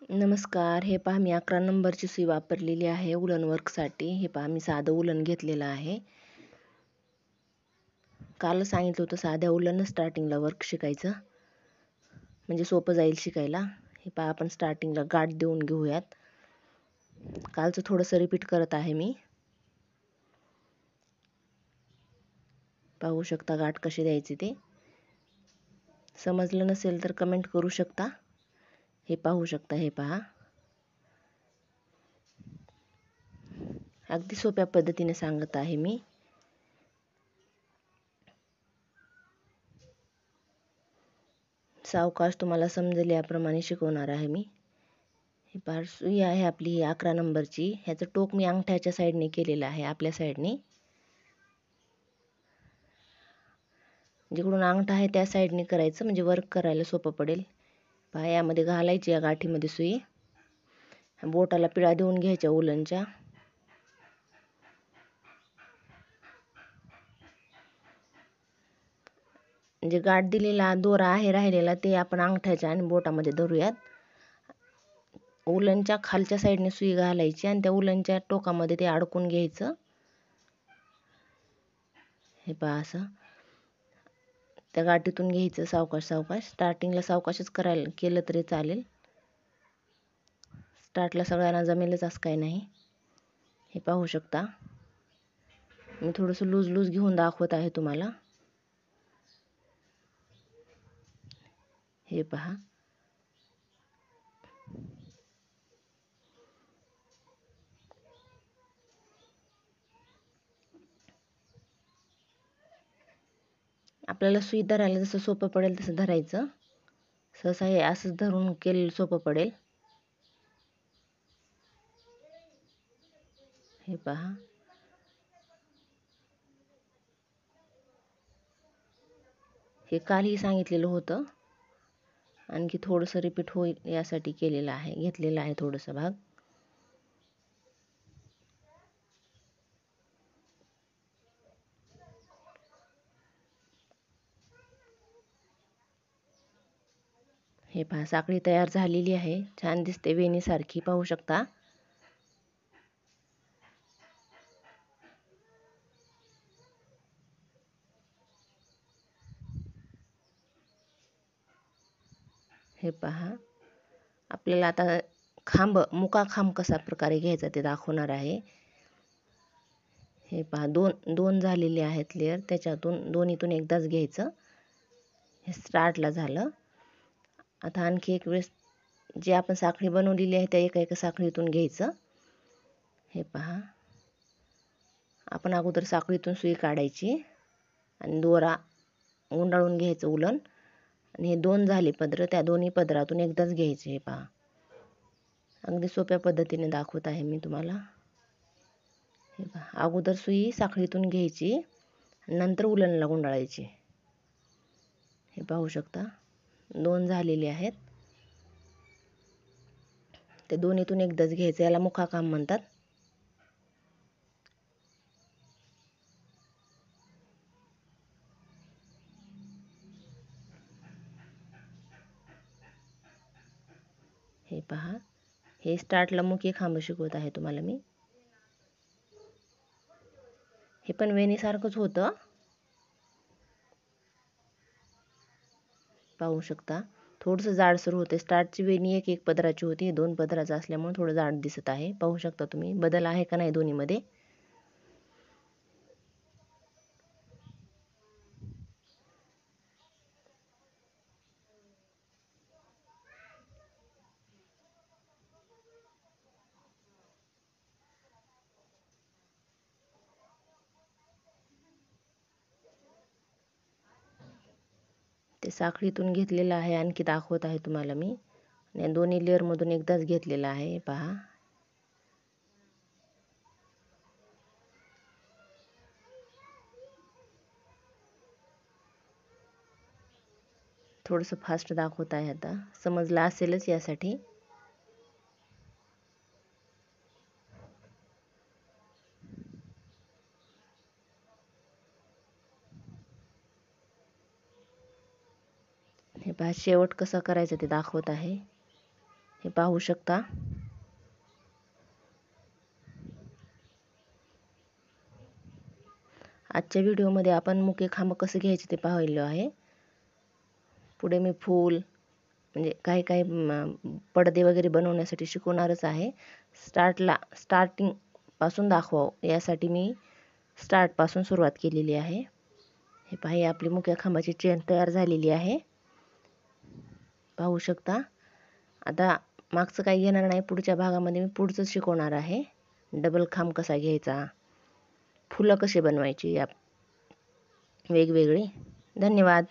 नमस्कार. हे पहा मी 11 नंबरची सुई वापरलेली आहे उलन वर्कसाठी. हे पहा मी साधं उलन घेतलेलं आहे. काल सांगितलं होतं साध्या उलन स्टार्टिंगला वर्क शिकायचं, म्हणजे सोपं जाईल शिकायला. हे पहा आपण स्टार्टिंगला गाठ देऊन घेऊयात. कालचं थोडंसं रिपीट करत आहे मी. पाहू शकता गाठ कशी द्यायची ते. समजलं नसेल तर कमेंट करू शकता. हे पाहू शकता. हे पहा अगदी सोप्या पद्धतीने सांगत आहे मी. सावकाश तुम्हाला समजेल याप्रमाणे शिकवणार आहे मी. ही पहा सुई आहे आपली ही 11 नंबरची. ह्याचं टोक मी अंगठ्याच्या साईडने केलेलं आहे, आपल्या साईडने. जिकडून अंगठा आहे त्या साईडने करायचं, म्हणजे वर्क करायला सोपं पडेल. पहा यामध्ये घालायची या गाठीमध्ये सुई. बोटाला पिळा देऊन घ्यायच्या उलनच्या. जे गाठ दिलेला दोरा आहे राहिलेला ते आपण अंगठ्याच्या आणि बोटामध्ये धरूयात. उलनच्या खालच्या साईडने सुई घालायची आणि त्या उलनच्या टोकामध्ये ते अडकून घ्यायचं. हे पहा असं त्या गाठीतून घ्यायचं सावकाश सावकाश. स्टार्टिंगला सावकाशच करायला केलं तरी चालेल. स्टार्टला सगळ्यांना जमेलच असं काही नाही. हे पाहू शकता मी थोडंसं लूज लूज घेऊन दाखवत आहे तुम्हाला. हे पहा आपल्याला सुई धरायला जसं सोपं पडेल तसं धरायचं. सहसा हे असंच धरून केलेलं सोपं पडेल. हे पहा हे कालही सांगितलेलं होतं, आणखी थोडंसं रिपीट होईल यासाठी केलेलं आहे, घेतलेलं आहे थोडंसं भाग. हे पहा साखळी तयार झालेली आहे, छान दिसते वेणीसारखी. पाहू शकता. हे पहा आपल्याला आता खांब, मुका खांब कसा प्रकारे घ्यायचा ते दाखवणार आहे. हे पहा दोन झालेले आहेत लेअर, त्याच्यातून दोन्हीतून एकदाच घ्यायचं. हे स्टार्टला झालं. आता आणखी एक वेळेस जे आपण साखळी बनवलेली आहे त्या एका साखळीतून घ्यायचं. हे पहा आपण अगोदर साखळीतून सुई काढायची आणि दोरा गुंडाळून घ्यायचं उलन, आणि हे दोन झाले पदर, त्या दोन्ही पदरातून एकदाच घ्यायचे. हे पहा अगदी सोप्या पद्धतीने दाखवत आहे मी तुम्हाला. हे पहा अगोदर सुई साखळीतून घ्यायची, नंतर उलनला गुंडाळायची. हे पाहू शकता दोन झालेले आहेत. ते दोन्हीतून एकदाच घ्यायचं, याला मुखाकाम म्हणतात. हे पहा हे स्टार्टला मुखी खांब शिकवत आहे तुम्हाला मी. हे पण वेणीसारखंच होतं. पाहू शकता थोडंसं जाडसर होते. स्टार्टची वेणी एक पदराची होती, दोन पदराचं असल्यामुळे थोडं जाड दिसत आहे. पाहू शकता तुम्ही बदल आहे का नाही दोन्हीमध्ये. ते साखळीतून घेतलेलं आहे, आणखी दाखवत आहे तुम्हाला मी. आणि दोन्ही लेअरमधून एकदाच घेतलेलं आहे. पहा थोडंसं फास्ट दाखवत आहे. आता समजलं असेलच यासाठी. हे पहा शेवट कसा करायचा ते दाखवत आहे. हे पाहू शकता. आजच्या व्हिडिओमध्ये आपण मुके खांब कसे घ्यायचे ते पाहिलं आहे. पुढे मी फूल म्हणजे काही पडदे वगैरे बनवण्यासाठी शिकवणारच आहे. स्टार्टिंग पासून दाखवावं यासाठी मी स्टार्ट पासून सुरुवात केलेली आहे. हे पहा, आपली मुक्या खांबाची चेन तयार झालेली आहे, पाहू शकता. आता मागचं काही घेणार नाही, पुढच्या भागामध्ये मी पुढचं शिकवणार आहे. डबल खांब कसा घ्यायचा, फुलं कशी बनवायची या वेगवेगळी. धन्यवाद.